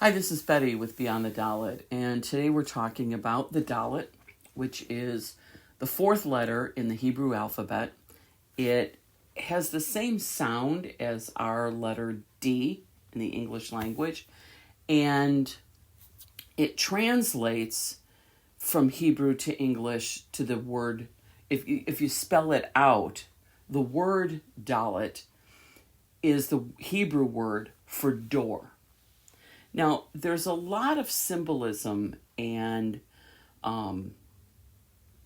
Hi, this is Betty with Beyond the Dalet, and today we're talking about the Dalet, which is the fourth letter in the Hebrew alphabet. It has the same sound as our letter D in the English language, and it translates from Hebrew to English to the word, if you spell it out, the word Dalet is the Hebrew word for door. Now, there's a lot of symbolism and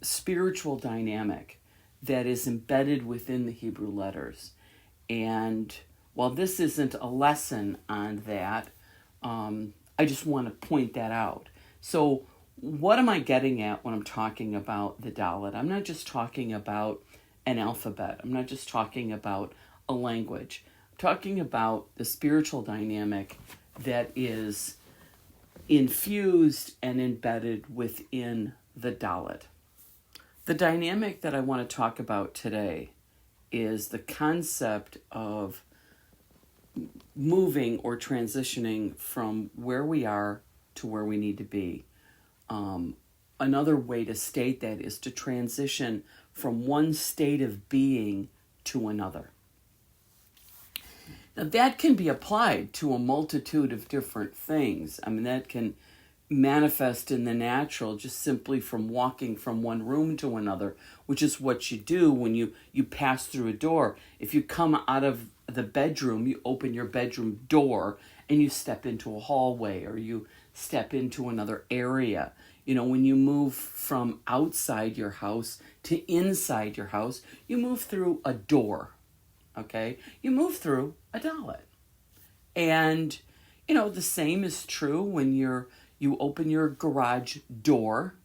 spiritual dynamic that is embedded within the Hebrew letters. And while this isn't a lesson on that, I just want to point that out. So what am I getting at when I'm talking about the Dalet? I'm not just talking about an alphabet. I'm not just talking about a language. I'm talking about the spiritual dynamic that is infused and embedded within the Dalet. The dynamic that I want to talk about today is the concept of moving or transitioning from where we are to where we need to be. Another way to state that is to transition from one state of being to another. Now, that can be applied to a multitude of different things. I mean, that can manifest in the natural just simply from walking from one room to another, which is what you do when you pass through a door. If you come out of the bedroom, you open your bedroom door and you step into a hallway or you step into another area. You know, when you move from outside your house to inside your house, you move through a door. Okay, you move through a Dalet. And, you know, the same is true when you open your garage door.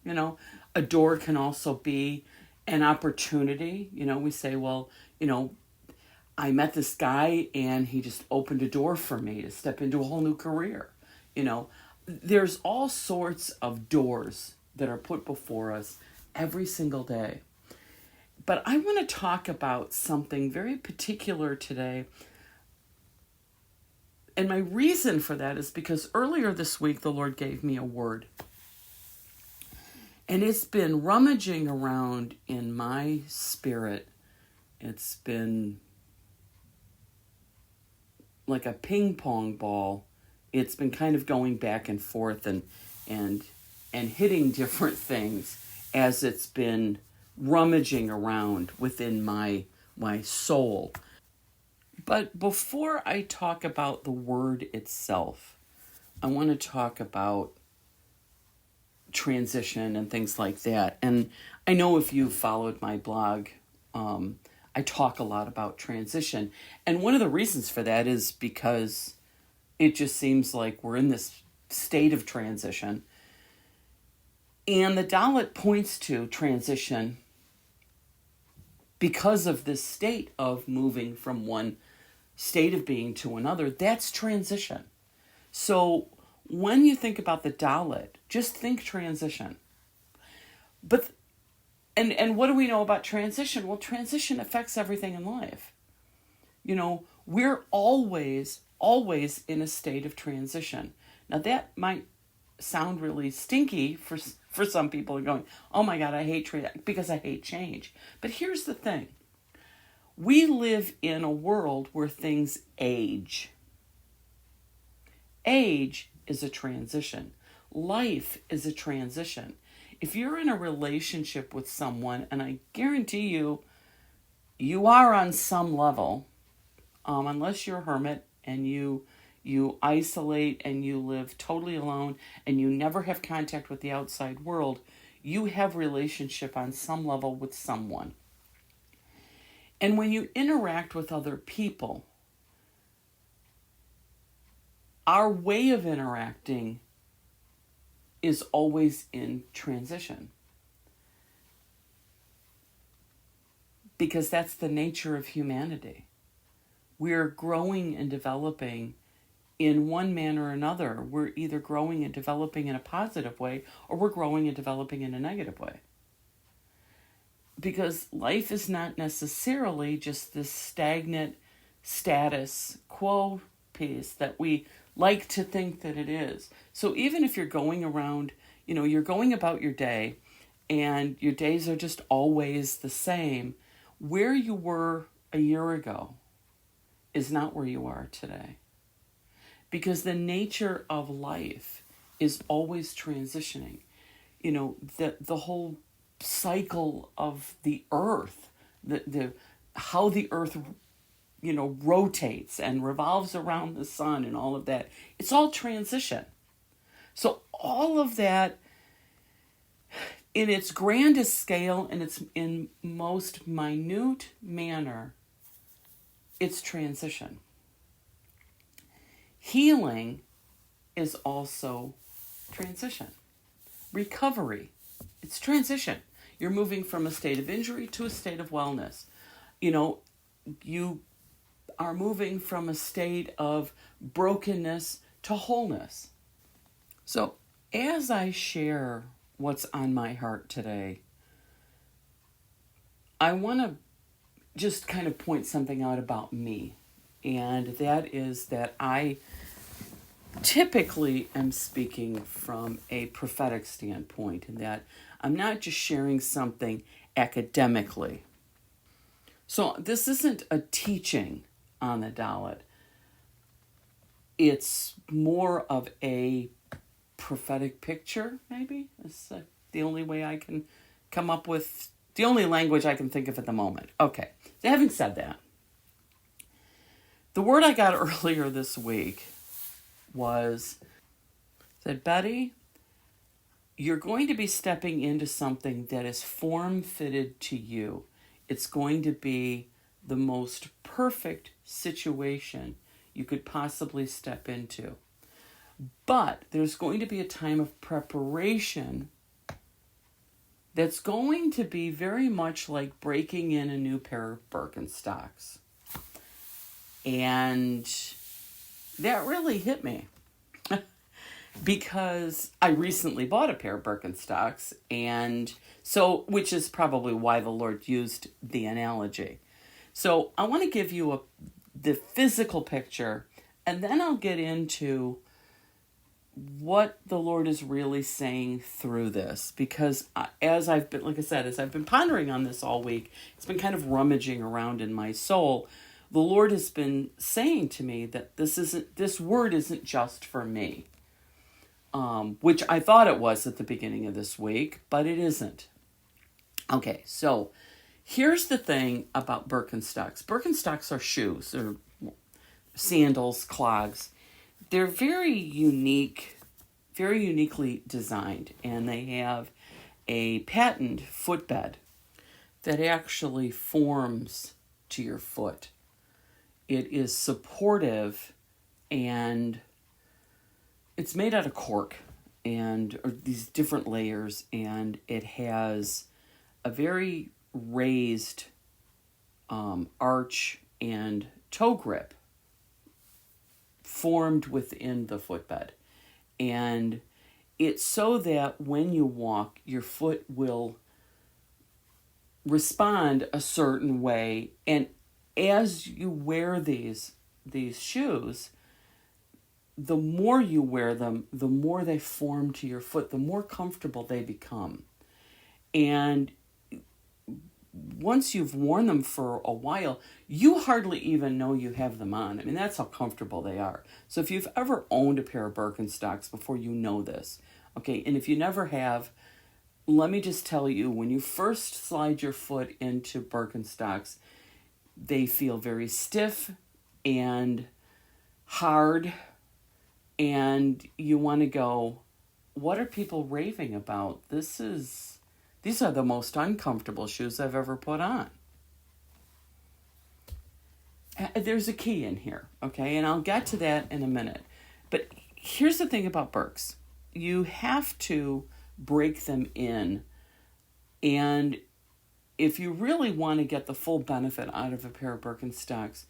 You know, a door can also be an opportunity. You know, we say, well, you know, I met this guy and he just opened a door for me to step into a whole new career. You know, there's all sorts of doors that are put before us every single day. But I want to talk about something very particular today. And my reason for that is because earlier this week, the Lord gave me a word. And it's been rummaging around in my spirit. It's been like a ping pong ball. It's been kind of going back and forth and hitting different things as it's been rummaging around within my soul. But before I talk about the word itself, I want to talk about transition and things like that. And I know if you've followed my blog, I talk a lot about transition. And one of the reasons for that is because it just seems like we're in this state of transition. And the Dalet points to transition because of this state of moving from one state of being to another. That's transition. So when you think about the Dalet, just think transition. But and what do we know about transition? Well, transition affects everything in life. You know, we're always in a state of transition. Now that might sound really stinky for some people, are going, oh my God, I hate because I hate change. But here's the thing. We live in a world where things age. Age is a transition. Life is a transition. If you're in a relationship with someone, and I guarantee you are on some level, unless you're a hermit and you isolate and you live totally alone and you never have contact with the outside world, you have relationship on some level with someone. And when you interact with other people, our way of interacting is always in transition. Because that's the nature of humanity. We're growing and developing in one manner or another. We're either growing and developing in a positive way or we're growing and developing in a negative way. Because life is not necessarily just this stagnant status quo piece that we like to think that it is. So even if you're going around, you're going about your day and your days are just always the same, where you were a year ago is not where you are today. Because the nature of life is always transitioning. The whole cycle of the earth, the how the earth rotates and revolves around the sun and all of that, it's all transition. So all of that, in its grandest scale and its in most minute manner, it's transition. Healing is also transition. Recovery, it's transition. You're moving from a state of injury to a state of wellness. You are moving from a state of brokenness to wholeness. So as I share what's on my heart today, I want to just kind of point something out about me. And that is that I typically am speaking from a prophetic standpoint, in that I'm not just sharing something academically. So this isn't a teaching on the Dalet. It's more of a prophetic picture, maybe. That's the only way I can come up with, the only language I can think of at the moment. Okay, so having said that, the word I got earlier this week said, Betty, you're going to be stepping into something that is form-fitted to you. It's going to be the most perfect situation you could possibly step into. But there's going to be a time of preparation that's going to be very much like breaking in a new pair of Birkenstocks. And that really hit me. Because I recently bought a pair of Birkenstocks, and so, which is probably why the Lord used the analogy. So I want to give you the physical picture, and then I'll get into what the Lord is really saying through this. Because as I've been pondering on this all week, it's been kind of rummaging around in my soul. The Lord has been saying to me that this word isn't just for me. Which I thought it was at the beginning of this week, but it isn't. Okay, so here's the thing about Birkenstocks. Birkenstocks are shoes, or sandals, clogs. They're very unique, very uniquely designed, and they have a patent footbed that actually forms to your foot. It is supportive, and it's made out of cork or these different layers, and it has a very raised arch and toe grip formed within the footbed. And it's so that when you walk, your foot will respond a certain way. And as you wear these shoes, the more you wear them, the more they form to your foot, the more comfortable they become. And once you've worn them for a while, you hardly even know you have them on. I mean, that's how comfortable they are. So if you've ever owned a pair of Birkenstocks before, you know this. Okay, and if you never have, let me just tell you, when you first slide your foot into Birkenstocks, they feel very stiff and hard. And you want to go, what are people raving about? These are the most uncomfortable shoes I've ever put on. There's a key in here, okay? And I'll get to that in a minute. But here's the thing about Birks. You have to break them in. And if you really want to get the full benefit out of a pair of Birkenstocks,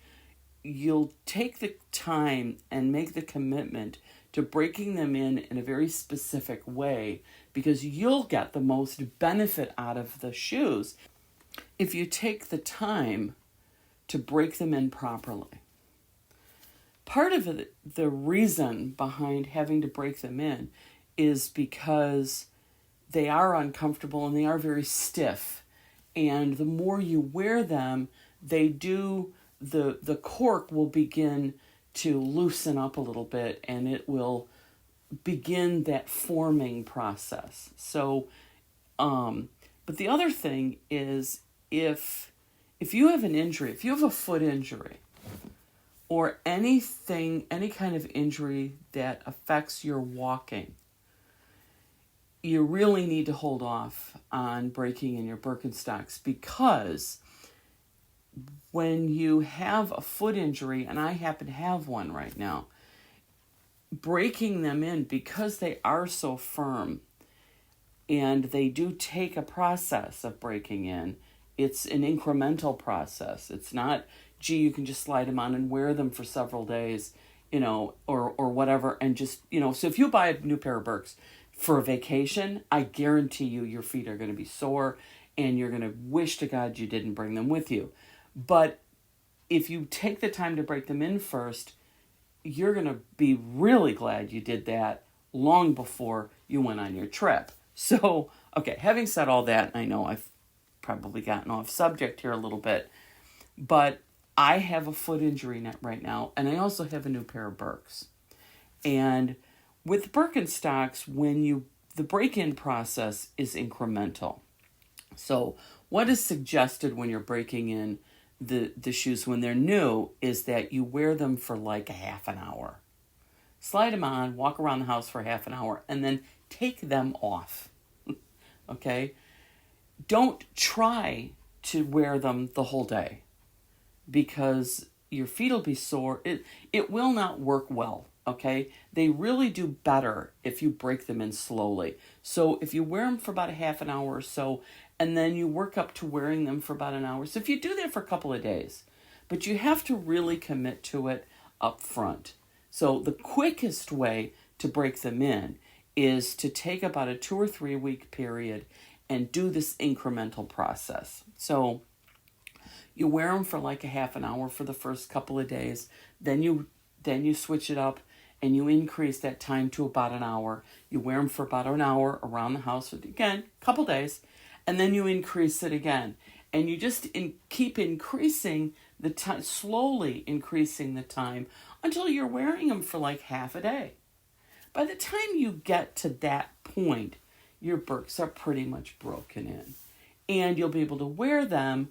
you'll take the time and make the commitment to breaking them in a very specific way, because you'll get the most benefit out of the shoes if you take the time to break them in properly. part of it, the reason behind having to break them in is because they are uncomfortable and they are very stiff. And the more you wear them, the cork will begin to loosen up a little bit, and it will begin that forming process. So, but the other thing is if you have an injury, if you have a foot injury, or any kind of injury that affects your walking, you really need to hold off on breaking in your Birkenstocks, because when you have a foot injury, and I happen to have one right now, breaking them in, because they are so firm and they do take a process of breaking in, it's an incremental process. It's not, gee, you can just slide them on and wear them for several days, or whatever, and just, so if you buy a new pair of Birks for a vacation, I guarantee you your feet are going to be sore and you're going to wish to God you didn't bring them with you. But if you take the time to break them in first, you're going to be really glad you did that long before you went on your trip. So, okay, having said all that, I know I've probably gotten off subject here a little bit, but I have a foot injury right now, and I also have a new pair of Birks. And with Birkenstocks, the break-in process is incremental. So what is suggested when you're breaking in the shoes when they're new is that you wear them for like a half an hour. Slide them on, walk around the house for half an hour, and then take them off. Okay? Don't try to wear them the whole day, because your feet will be sore. It will not work well. Okay? They really do better if you break them in slowly. So if you wear them for about a half an hour or so, and then you work up to wearing them for about an hour. So if you do that for a couple of days, but you have to really commit to it up front. So the quickest way to break them in is to take about a 2 or 3 week period and do this incremental process. So you wear them for like a half an hour for the first couple of days, then you switch it up and you increase that time to about an hour. You wear them for about an hour around the house, again, a couple days, and then you increase it again. And you just keep increasing the time, slowly increasing the time until you're wearing them for like half a day. By the time you get to that point, your Birks are pretty much broken in. And you'll be able to wear them,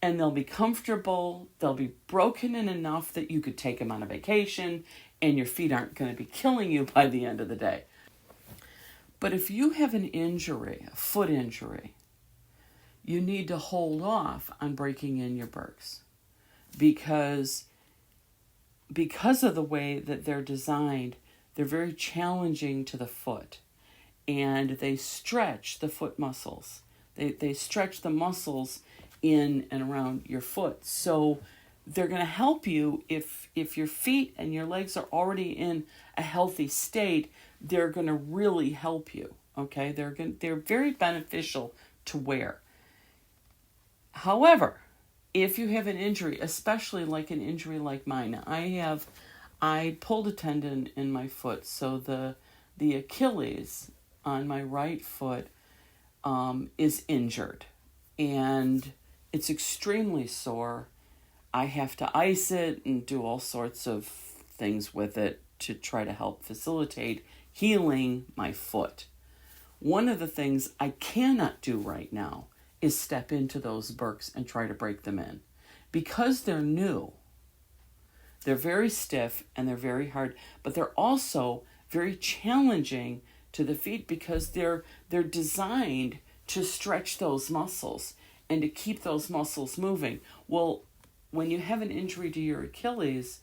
and they'll be comfortable. They'll be broken in enough that you could take them on a vacation, and your feet aren't going to be killing you by the end of the day. But if you have an injury, a foot injury, you need to hold off on breaking in your Birks, because of the way that they're designed, they're very challenging to the foot, and they stretch the foot muscles. They stretch the muscles in and around your foot. So they're going to help you if your feet and your legs are already in a healthy state. They're going to really help you. Okay, they're very beneficial to wear. However, if you have an injury, especially like an injury like mine, I pulled a tendon in my foot, so the Achilles on my right foot is injured, and it's extremely sore. I have to ice it and do all sorts of things with it to try to help facilitate healing my foot. One of the things I cannot do right now is step into those Birks and try to break them in. Because they're new, they're very stiff and they're very hard, but they're also very challenging to the feet because they're designed to stretch those muscles and to keep those muscles moving. Well, when you have an injury to your Achilles,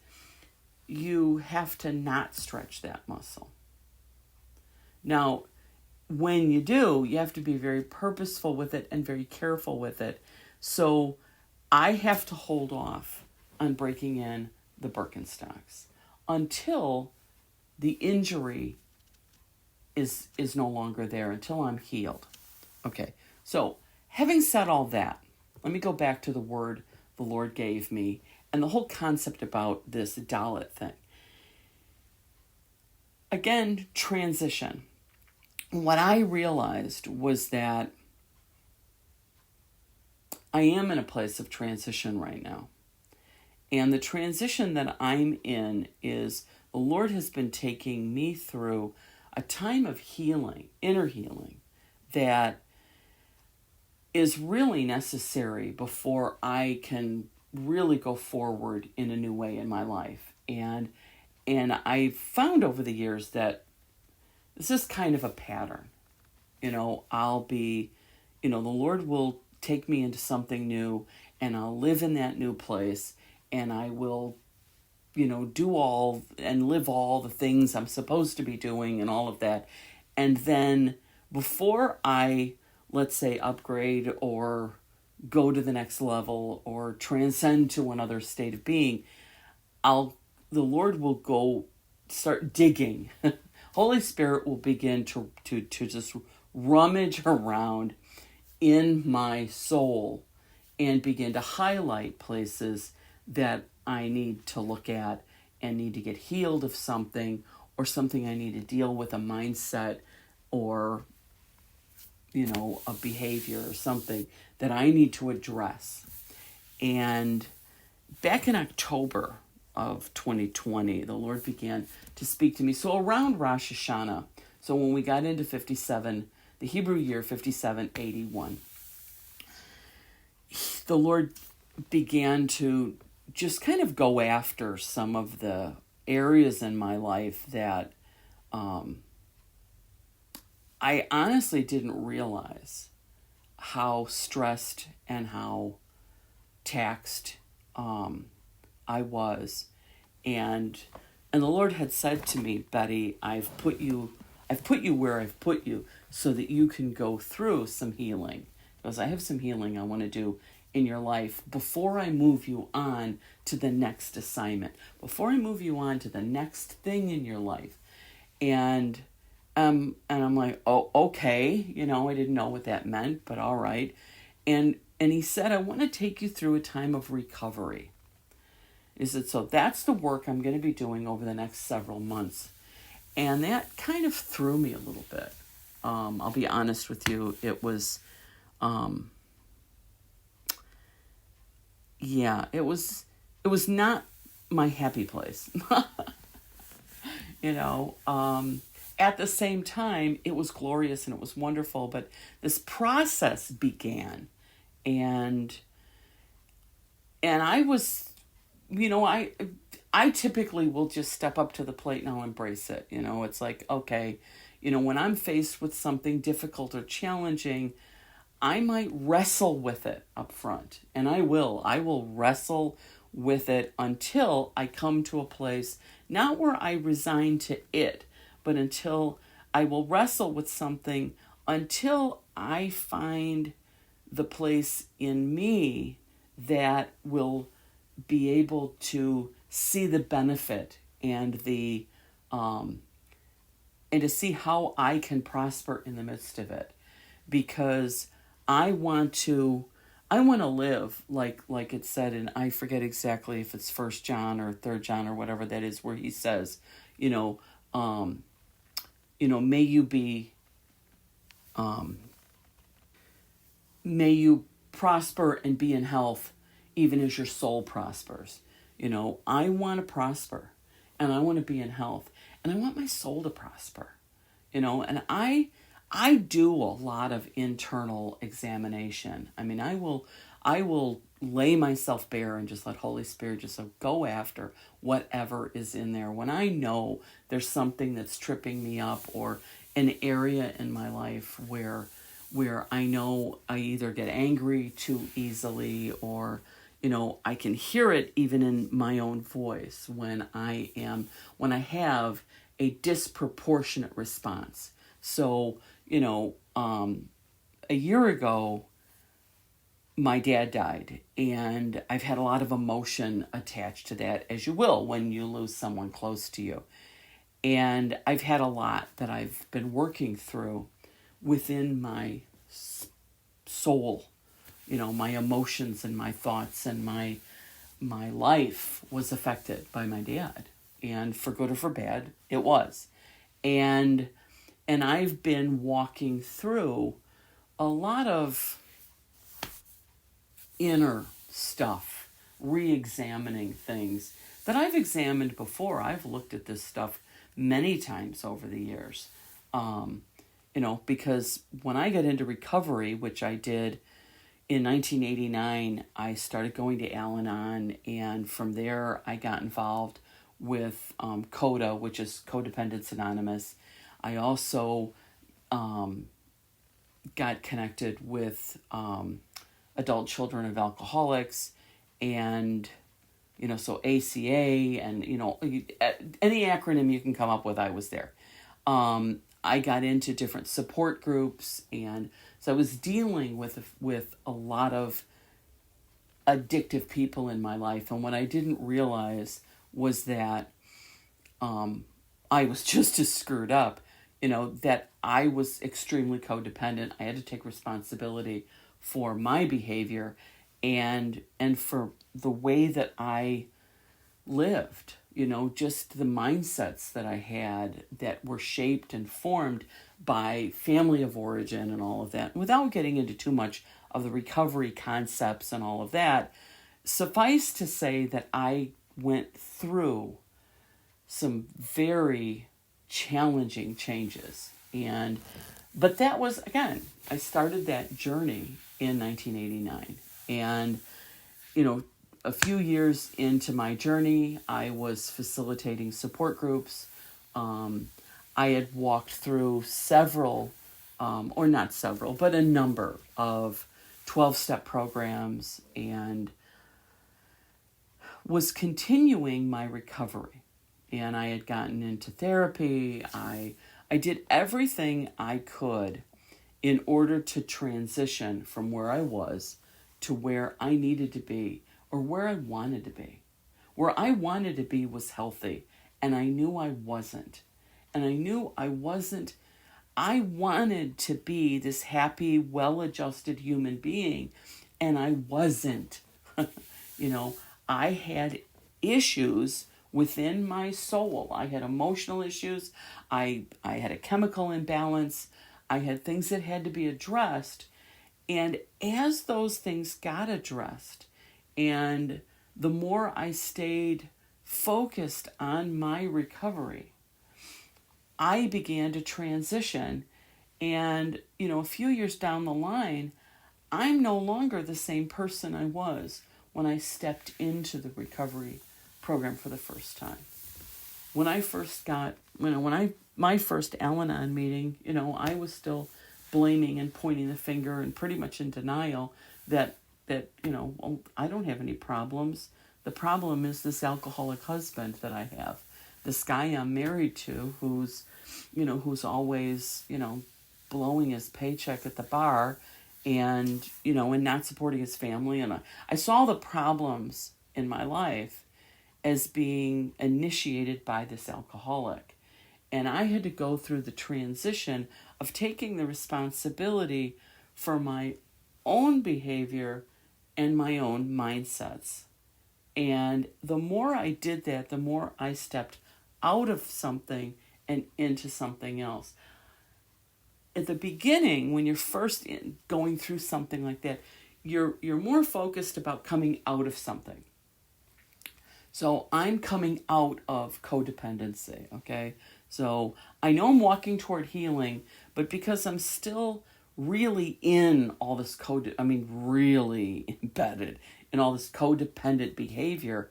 you have to not stretch that muscle. Now, when you do, you have to be very purposeful with it and very careful with it. So I have to hold off on breaking in the Birkenstocks until the injury is no longer there, until I'm healed. Okay, so having said all that, let me go back to the word the Lord gave me and the whole concept about this Dalet thing. again, transition. What I realized was that I am in a place of transition right now. And the transition that I'm in is the Lord has been taking me through a time of healing, inner healing, that is really necessary before I can really go forward in a new way in my life. And I've found over the years that this is kind of a pattern. I'll be, the Lord will take me into something new, and I'll live in that new place, and I will, do all and live all the things I'm supposed to be doing and all of that. And then before I, let's say, upgrade or go to the next level or transcend to another state of being, the Lord will go start digging. Holy Spirit will begin to just rummage around in my soul and begin to highlight places that I need to look at and need to get healed of something, or something I need to deal with, a mindset or, a behavior or something that I need to address. And back in October of 2020, the Lord began to speak to me. So around Rosh Hashanah, so when we got into 57, the Hebrew year 5781, the Lord began to just kind of go after some of the areas in my life that I honestly didn't realize how stressed and how taxed I was. And the Lord had said to me, Betty, I've put you where I've put you so that you can go through some healing. Because I have some healing I want to do in your life before I move you on to the next assignment, before I move you on to the next thing in your life. And I'm like, oh, okay, I didn't know what that meant, but all right. And he said, I want to take you through a time of recovery. He said, so that's the work I'm going to be doing over the next several months. And that kind of threw me a little bit. I'll be honest with you. It was, it was not my happy place. At the same time, it was glorious and it was wonderful, but this process began, and I was, I typically will just step up to the plate and I'll embrace it. It's like, okay, when I'm faced with something difficult or challenging, I might wrestle with it up front, and I will wrestle with it until I come to a place, not where I resign to it, but until I will wrestle with something until I find the place in me that will be able to see the benefit and the and to see how I can prosper in the midst of it, because I want to live like it said, and I forget exactly if it's 1 John or 3 John or whatever that is, where he says, may you be, may you prosper and be in health, even as your soul prospers. I want to prosper, and I want to be in health, and I want my soul to prosper. And I do a lot of internal examination. I mean, I will lay myself bare and just let Holy Spirit just go after whatever is in there. When I know there's something that's tripping me up, or an area in my life where I know I either get angry too easily, or I can hear it even in my own voice when I have a disproportionate response. So, a year ago, my dad died, and I've had a lot of emotion attached to that, as you will when you lose someone close to you. And I've had a lot that I've been working through within my soul, my emotions and my thoughts, and my life was affected by my dad. And for good or for bad, it was. And I've been walking through a lot of inner stuff, re-examining things that I've examined before. I've looked at this stuff many times over the years. Because when I got into recovery, which I did in 1989, I started going to Al-Anon, and from there I got involved with CODA, which is Codependence Anonymous. I also got connected with adult children of alcoholics, and so ACA, and any acronym you can come up with, I was there. I got into different support groups, and so I was dealing with a lot of addictive people in my life. And what I didn't realize was that I was just as screwed up, that I was extremely codependent. I had to take responsibility for my behavior and for the way that I lived, just the mindsets that I had that were shaped and formed by family of origin and all of that. Without getting into too much of the recovery concepts and all of that, suffice to say that I went through some very challenging changes. But that was, again, I started that journey in 1989. And, a few years into my journey, I was facilitating support groups. I had walked through several, or not several, but a number of 12-step programs, and was continuing my recovery. And I had gotten into therapy. I did everything I could in order to transition from where I was to where I needed to be, or where I wanted to be. Where I wanted to be was healthy, and I knew I wasn't. And I knew I wasn't. I wanted to be this happy, well-adjusted human being, and I wasn't. I had issues within my soul. I had emotional issues. I had a chemical imbalance. I had things that had to be addressed. And as those things got addressed, and the more I stayed focused on my recovery, I began to transition. And, a few years down the line, I'm no longer the same person I was when I stepped into the recovery program for the first time. When I first got, my first Al-Anon meeting, I was still blaming and pointing the finger and pretty much in denial that I don't have any problems. The problem is this alcoholic husband that I have, this guy I'm married to, who's always, blowing his paycheck at the bar, and not supporting his family. And I saw the problems in my life as being initiated by this alcoholic. And I had to go through the transition of taking the responsibility for my own behavior and my own mindsets. And the more I did that, the more I stepped out of something and into something else. At the beginning, when you're first going through something like that, you're more focused about coming out of something. So I'm coming out of codependency, okay? So I know I'm walking toward healing, but because I'm still really in all this really embedded in all this codependent behavior,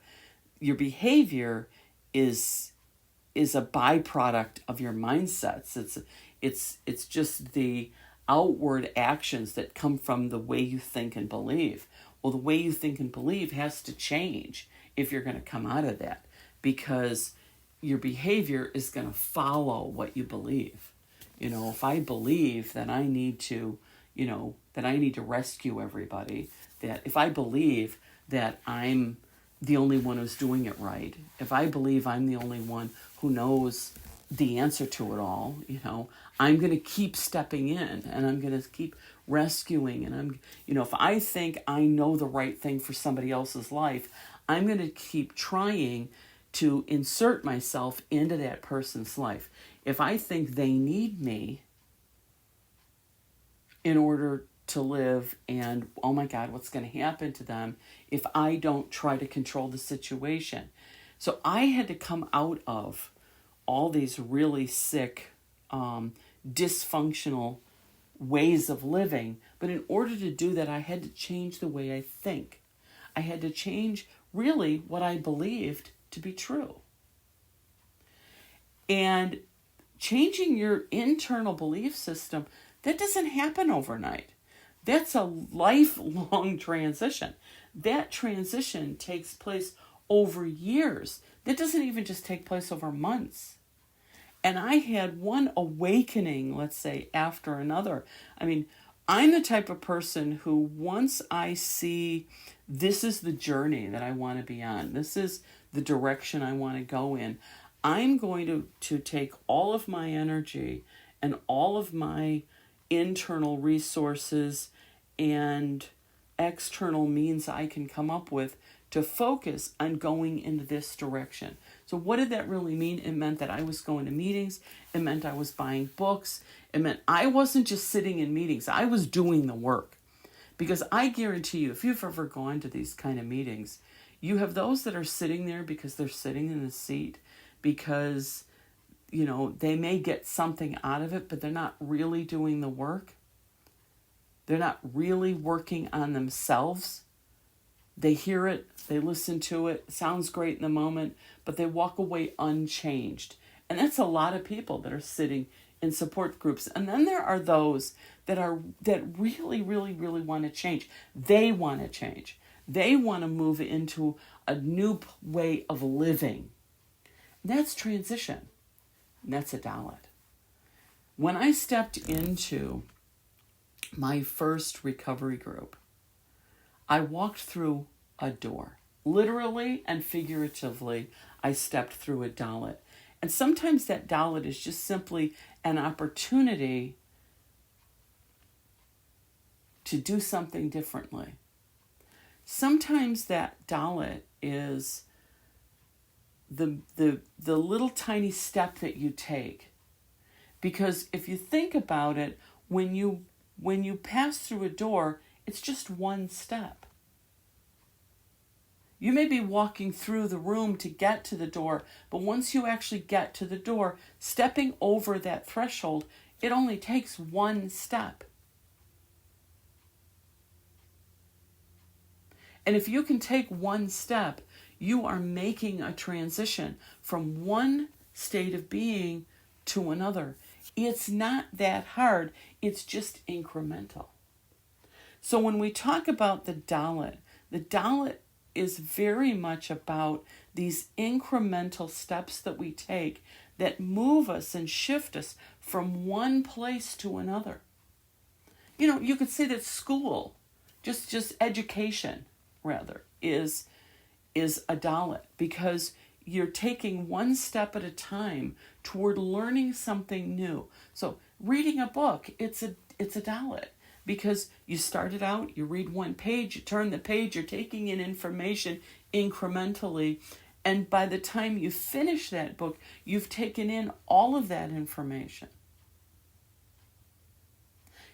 your behavior is a byproduct of your mindsets. It's just the outward actions that come from the way you think and believe. Well, the way you think and believe has to change if you're going to come out of that, because your behavior is going to follow what you believe. If I believe that I need to, rescue everybody, that if I believe that I'm the only one who's doing it right, if I believe I'm the only one who knows the answer to it all, I'm going to keep stepping in, and I'm going to keep rescuing, and if I think I know the right thing for somebody else's life, I'm going to keep trying to insert myself into that person's life. If I think they need me in order to live, and oh my God, what's going to happen to them if I don't try to control the situation? So I had to come out of all these really sick, dysfunctional ways of living. But in order to do that, I had to change the way I think. I had to change really what I believed to be true. And changing your internal belief system, that doesn't happen overnight. That's a lifelong transition. That transition takes place over years. That doesn't even just take place over months. And I had one awakening, let's say, after another. I mean, I'm the type of person who, once I see this is the journey that I want to be on, this is the direction I want to go in, I'm going to take all of my energy and all of my internal resources and external means I can come up with to focus on going in this direction. So what did that really mean? It meant that I was going to meetings. It meant I was buying books. It meant I wasn't just sitting in meetings. I was doing the work. Because I guarantee you, if you've ever gone to these kind of meetings, you have those that are sitting there because they're sitting in the seat, because, you know, they may get something out of it, but they're not really doing the work. They're not really working on themselves. They hear it, they listen to it, sounds great in the moment, but they walk away unchanged. And that's a lot of people that are sitting in support groups. And then there are those that really, really, really want to change. They want to change. They want to move into a new way of living. That's transition. And that's a Dalet. When I stepped into my first recovery group, I walked through a door. Literally and figuratively, I stepped through a Dalet. And sometimes that Dalet is just simply an opportunity to do something differently. Sometimes that Dalet is the little tiny step that you take. Because if you think about it, when you pass through a door, it's just one step. You may be walking through the room to get to the door, but once you actually get to the door, stepping over that threshold, it only takes one step. And if you can take one step, you are making a transition from one state of being to another. It's not that hard. It's just incremental. So when we talk about the Dalet is very much about these incremental steps that we take that move us and shift us from one place to another. You know, you could say that school, just education, rather, is a Dalet, because you're taking one step at a time toward learning something new. So reading a book, it's a Dalet. Because you started out, you read one page, you turn the page, you're taking in information incrementally, and by the time you finish that book, you've taken in all of that information.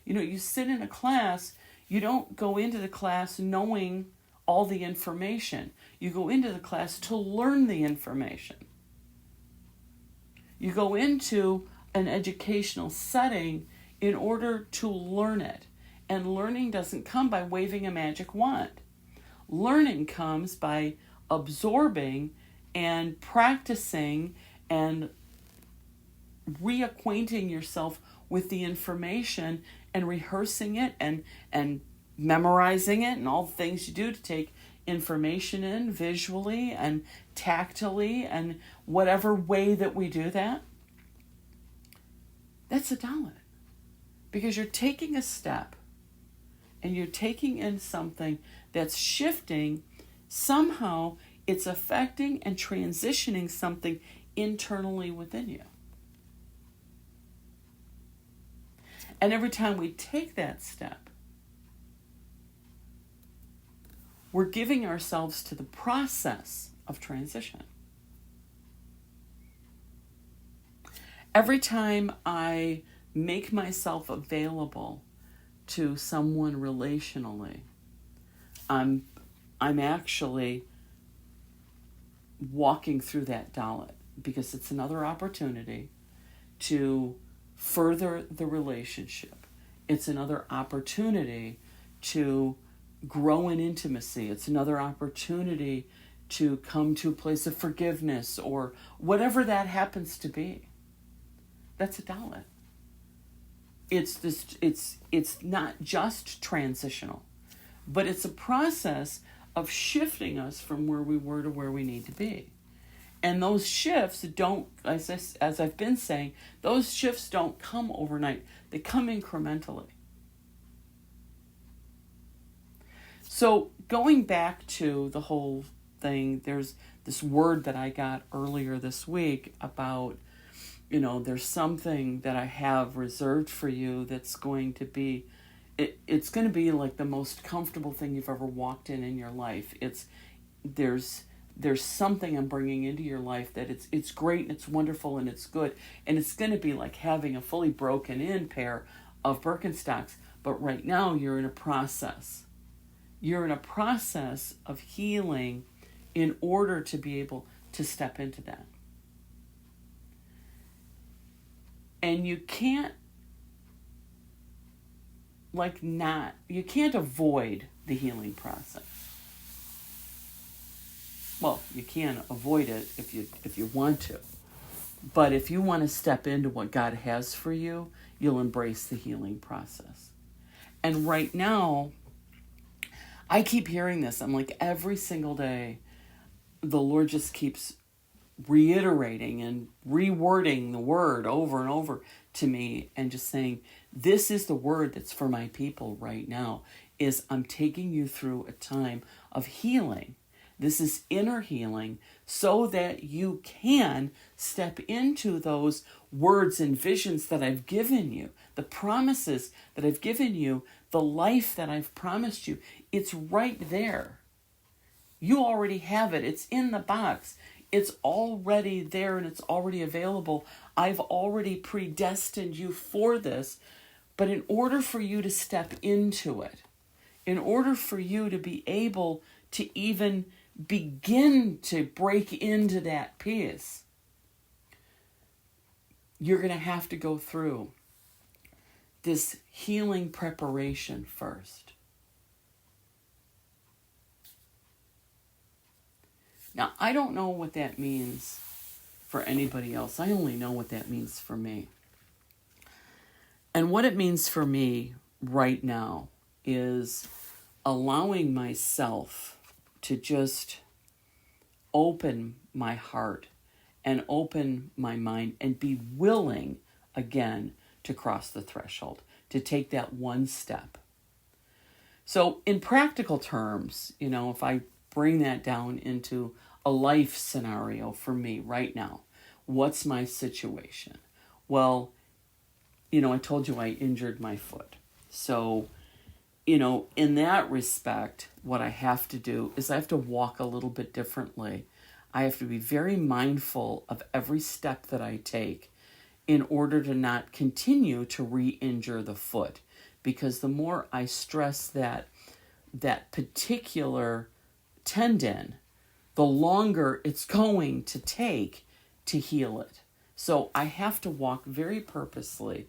You know, you sit in a class, you don't go into the class knowing all the information. You go into the class to learn the information. You go into an educational setting in order to learn it. And learning doesn't come by waving a magic wand. Learning comes by absorbing and practicing and reacquainting yourself with the information and rehearsing it and memorizing it and all the things you do to take information in visually and tactily and whatever way that we do that. That's a Dalet. Because you're taking a step and you're taking in something that's shifting. Somehow it's affecting and transitioning something internally within you. And every time we take that step, we're giving ourselves to the process of transition. Every time I make myself available to someone relationally, I'm actually walking through that Dalet, because it's another opportunity to further the relationship. It's another opportunity to grow in intimacy. It's another opportunity to come to a place of forgiveness, or whatever that happens to be. That's a Dalet. It's not just transitional, but it's a process of shifting us from where we were to where we need to be. And those shifts don't, as I've been saying, those shifts don't come overnight. They come incrementally. So going back to the whole thing, there's this word that I got earlier this week about, there's something that I have reserved for you that's going to be, it's going to be like the most comfortable thing you've ever walked in your life. There's something I'm bringing into your life that it's great and it's wonderful and it's good. And it's going to be like having a fully broken in pair of Birkenstocks. But right now you're in a process. You're in a process of healing in order to be able to step into that. And you can't you can't avoid the healing process. Well, you can avoid it if you want to. But if you want to step into what God has for you, you'll embrace the healing process. And right now, I keep hearing this. I'm like, every single day, the Lord just keeps reiterating and rewording the word over and over to me, and just saying, this is the word that's for my people right now, is I'm taking you through a time of healing. This is inner healing, so that you can step into those words and visions that I've given you, the promises that I've given you, the life that I've promised you. It's right there. You already have it. It's in the box. It's already there and it's already available. I've already predestined you for this. But in order for you to step into it, in order for you to be able to even begin to break into that piece, you're going to have to go through this healing preparation first. Now, I don't know what that means for anybody else. I only know what that means for me. And what it means for me right now is allowing myself to just open my heart and open my mind and be willing again to cross the threshold, to take that one step. So in practical terms, if I bring that down into a life scenario for me right now, what's my situation? Well, I told you I injured my foot. So, in that respect, what I have to do is I have to walk a little bit differently. I have to be very mindful of every step that I take in order to not continue to re-injure the foot. Because the more I stress that particular tendon, the longer it's going to take to heal it. So I have to walk very purposely,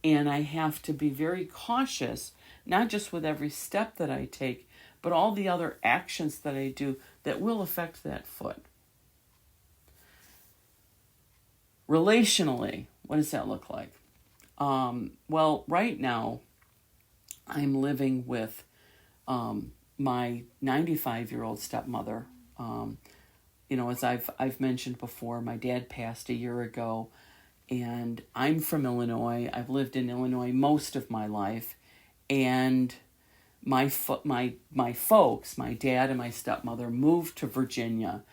and I have to be very cautious, not just with every step that I take, but all the other actions that I do that will affect that foot. Relationally, what does that look like? Well, right now, I'm living with my 95-year-old stepmother. As I've mentioned before, my dad passed a year ago, and I'm from Illinois. I've lived in Illinois most of my life, and my folks, my dad and my stepmother, moved to Virginia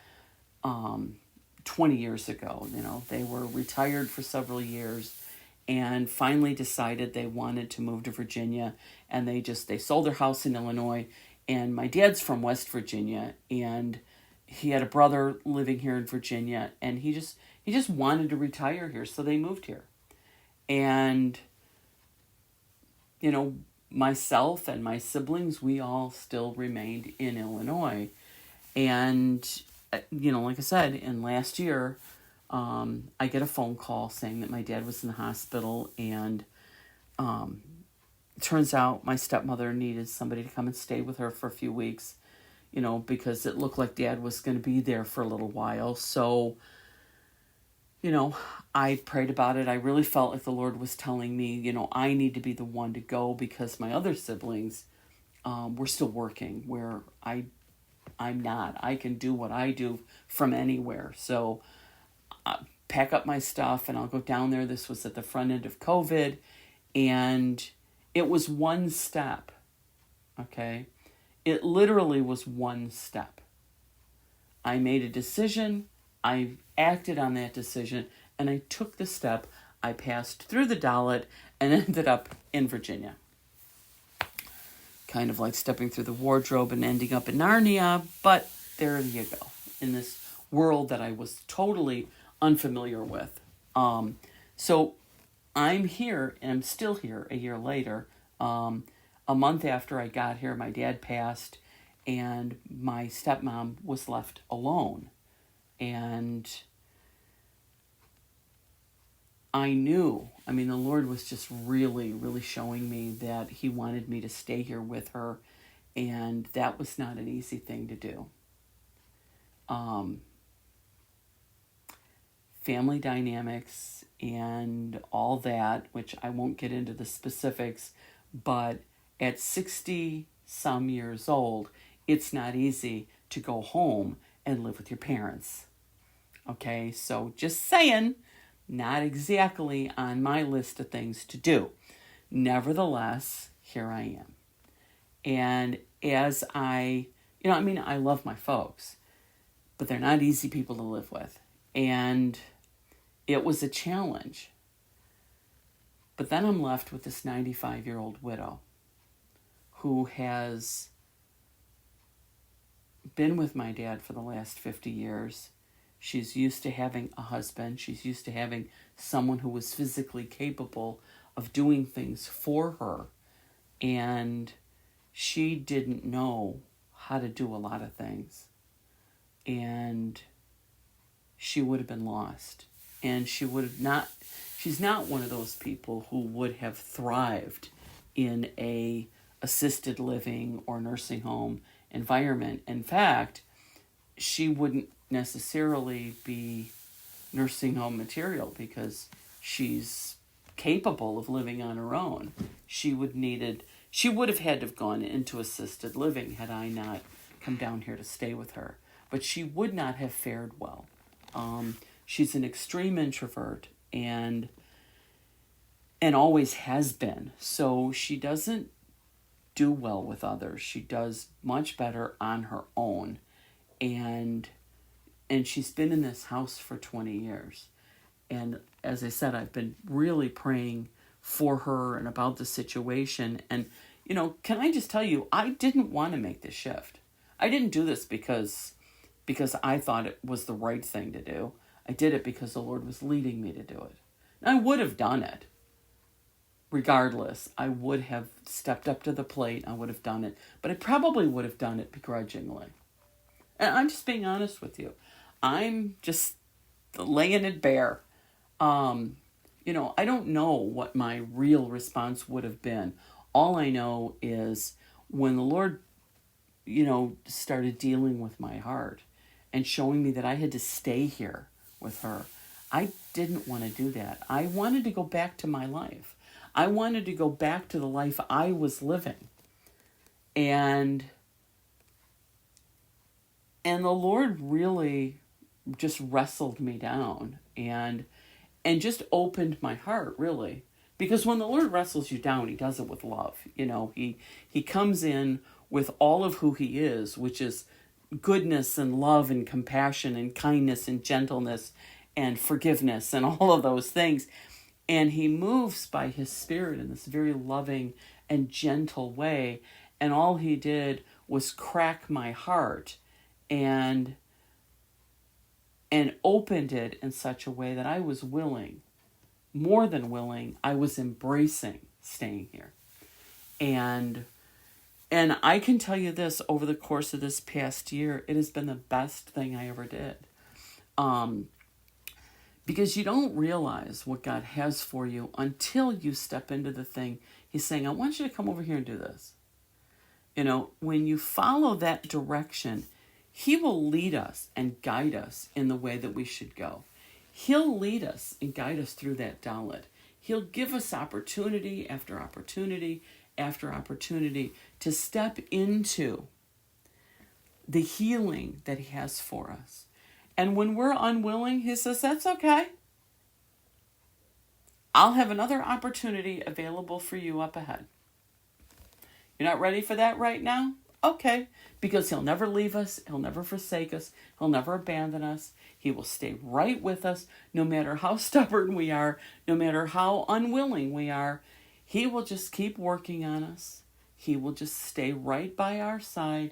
20 years ago. They were retired for several years and finally decided they wanted to move to Virginia, and they sold their house in Illinois. And my dad's from West Virginia, and he had a brother living here in Virginia, and he he just wanted to retire here, so they moved here. And, myself and my siblings, we all still remained in Illinois. And, like I said, in last year, I get a phone call saying that my dad was in the hospital, and it turns out my stepmother needed somebody to come and stay with her for a few weeks, because it looked like Dad was going to be there for a little while. So, I prayed about it. I really felt like the Lord was telling me, I need to be the one to go, because my other siblings were still working, where I'm not. I can do what I do from anywhere. So pack up my stuff and I'll go down there. This was at the front end of COVID, and it was one step, okay? It literally was one step. I made a decision, I acted on that decision, and I took the step. I passed through the Dalet and ended up in Virginia. Kind of like stepping through the wardrobe and ending up in Narnia, but there you go, in this world that I was totally unfamiliar with. So I'm here, and I'm still here a year later. A month after I got here, my dad passed, and my stepmom was left alone. And I knew, the Lord was just really, really showing me that he wanted me to stay here with her, and that was not an easy thing to do. Family dynamics and all that, which I won't get into the specifics, but at 60 some years old, it's not easy to go home and live with your parents. Okay, so just saying, not exactly on my list of things to do. Nevertheless, here I am. And as I love my folks, but they're not easy people to live with. And it was a challenge. But then I'm left with this 95-year-old widow who has been with my dad for the last 50 years. She's used to having a husband. She's used to having someone who was physically capable of doing things for her. And she didn't know how to do a lot of things. And she would have been lost. And she's not one of those people who would have thrived in a assisted living or nursing home environment. In fact, she wouldn't necessarily be nursing home material because she's capable of living on her own. She would have had to have gone into assisted living had I not come down here to stay with her. But she would not have fared well. She's an extreme introvert and always has been. So she doesn't do well with others. She does much better on her own. And she's been in this house for 20 years. And as I said, I've been really praying for her and about the situation. And, can I just tell you, I didn't want to make this shift. I didn't do this because I thought it was the right thing to do. I did it because the Lord was leading me to do it. And I would have done it. Regardless, I would have stepped up to the plate. I would have done it. But I probably would have done it begrudgingly. And I'm just being honest with you. I'm just laying it bare. I don't know what my real response would have been. All I know is when the Lord, started dealing with my heart and showing me that I had to stay here with her, I didn't want to do that. I wanted to go back to my life. I wanted to go back to the life I was living. And the Lord really just wrestled me down and just opened my heart, really. Because when the Lord wrestles you down, he does it with love. He comes in with all of who he is, which is goodness and love and compassion and kindness and gentleness and forgiveness and all of those things. And he moves by his Spirit in this very loving and gentle way. And all he did was crack my heart and and opened it in such a way that I was willing, more than willing, I was embracing staying here. And I can tell you this, over the course of this past year, it has been the best thing I ever did. Because you don't realize what God has for you until you step into the thing. He's saying, I want you to come over here and do this. When you follow that direction, He will lead us and guide us in the way that we should go. He'll lead us and guide us through that Dalet. He'll give us opportunity after opportunity after opportunity to step into the healing that He has for us. And when we're unwilling, He says, that's okay. I'll have another opportunity available for you up ahead. You're not ready for that right now? Okay. Because He'll never leave us. He'll never forsake us. He'll never abandon us. He will stay right with us, no matter how stubborn we are, no matter how unwilling we are. He will just keep working on us. He will just stay right by our side.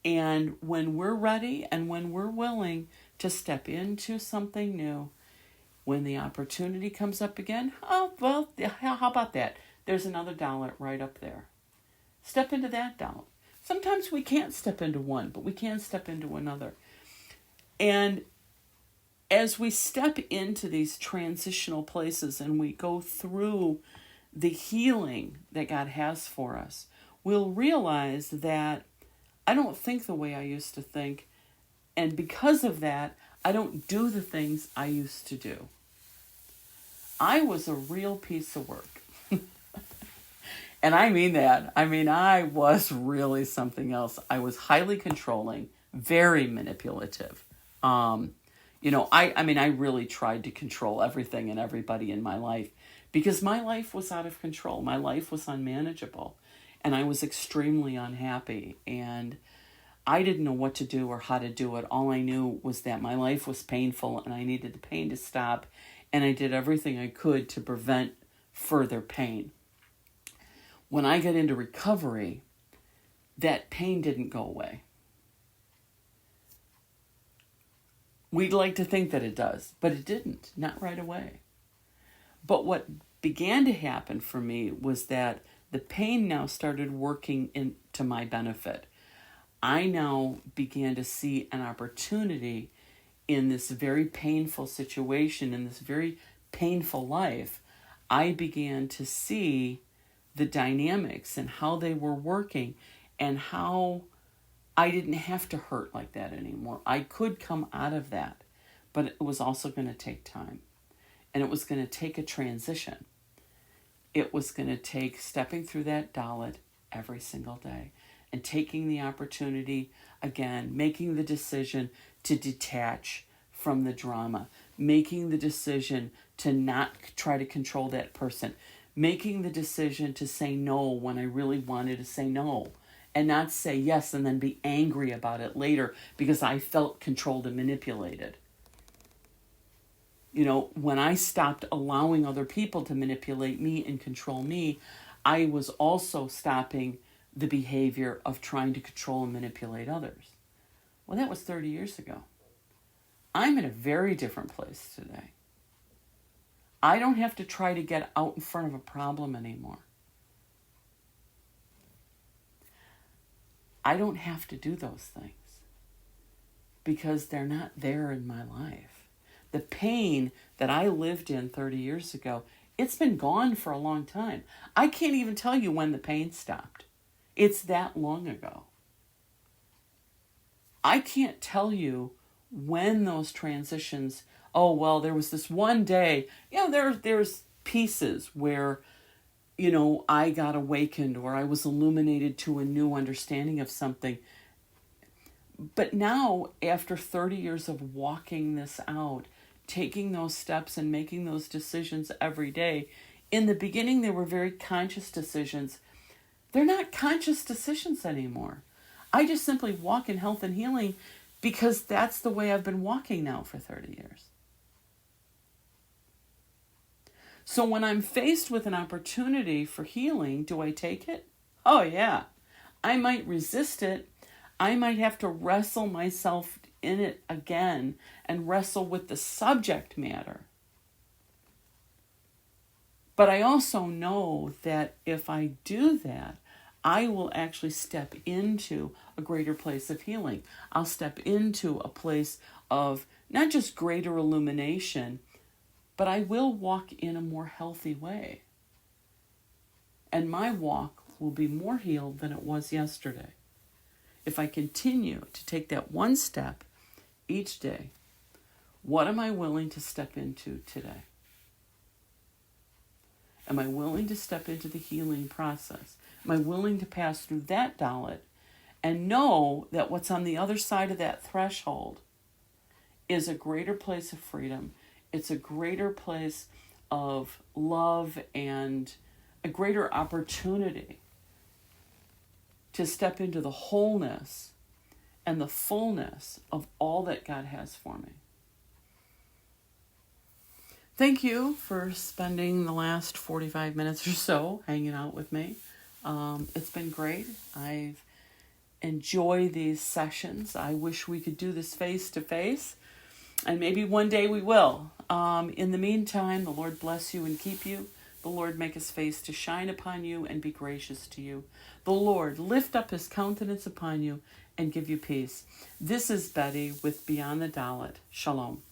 And when we're ready and when we're willing to step into something new, when the opportunity comes up again, oh, well, how about that? There's another Dalet right up there. Step into that Dalet. Sometimes we can't step into one, but we can step into another. And as we step into these transitional places and we go through the healing that God has for us, we'll realize that I don't think the way I used to think. And because of that, I don't do the things I used to do. I was a real piece of work. And I mean that. I was really something else. I was highly controlling, very manipulative. I really tried to control everything and everybody in my life because my life was out of control. My life was unmanageable and I was extremely unhappy and I didn't know what to do or how to do it. All I knew was that my life was painful and I needed the pain to stop, and I did everything I could to prevent further pain. When I got into recovery, that pain didn't go away. We'd like to think that it does, but it didn't, not right away. But what began to happen for me was that the pain now started working into my benefit. I now began to see an opportunity in this very painful situation, in this very painful life. I began to see the dynamics and how they were working and how I didn't have to hurt like that anymore. I could come out of that, but it was also going to take time. And it was going to take a transition. It was going to take stepping through that Dalet every single day and taking the opportunity, again, making the decision to detach from the drama, making the decision to not try to control that person, making the decision to say no when I really wanted to say no, and not say yes and then be angry about it later because I felt controlled and manipulated. When I stopped allowing other people to manipulate me and control me, I was also stopping the behavior of trying to control and manipulate others. Well, that was 30 years ago. I'm in a very different place today. I don't have to try to get out in front of a problem anymore. I don't have to do those things because they're not there in my life. The pain that I lived in 30 years ago, it's been gone for a long time. I can't even tell you when the pain stopped. It's that long ago. I can't tell you when those transitions, there was this one day, there's pieces where, I got awakened or I was illuminated to a new understanding of something. But now, after 30 years of walking this out, taking those steps and making those decisions every day, in the beginning, they were very conscious decisions. They're not conscious decisions anymore. I just simply walk in health and healing because that's the way I've been walking now for 30 years. So when I'm faced with an opportunity for healing, do I take it? Oh yeah. I might resist it. I might have to wrestle myself in it again and wrestle with the subject matter. But I also know that if I do that, I will actually step into a greater place of healing. I'll step into a place of not just greater illumination, but I will walk in a more healthy way. And my walk will be more healed than it was yesterday. If I continue to take that one step each day, what am I willing to step into today? Am I willing to step into the healing process? Am I willing to pass through that Dalet and know that what's on the other side of that threshold is a greater place of freedom? It's a greater place of love and a greater opportunity to step into the wholeness and the fullness of all that God has for me. Thank you for spending the last 45 minutes or so hanging out with me. It's been great. I've enjoyed these sessions. I wish we could do this face to face, and maybe one day we will. In the meantime, the Lord bless you and keep you. The Lord make his face to shine upon you and be gracious to you. The Lord lift up his countenance upon you and give you peace. This is Betty with Beyond the Dalet. Shalom.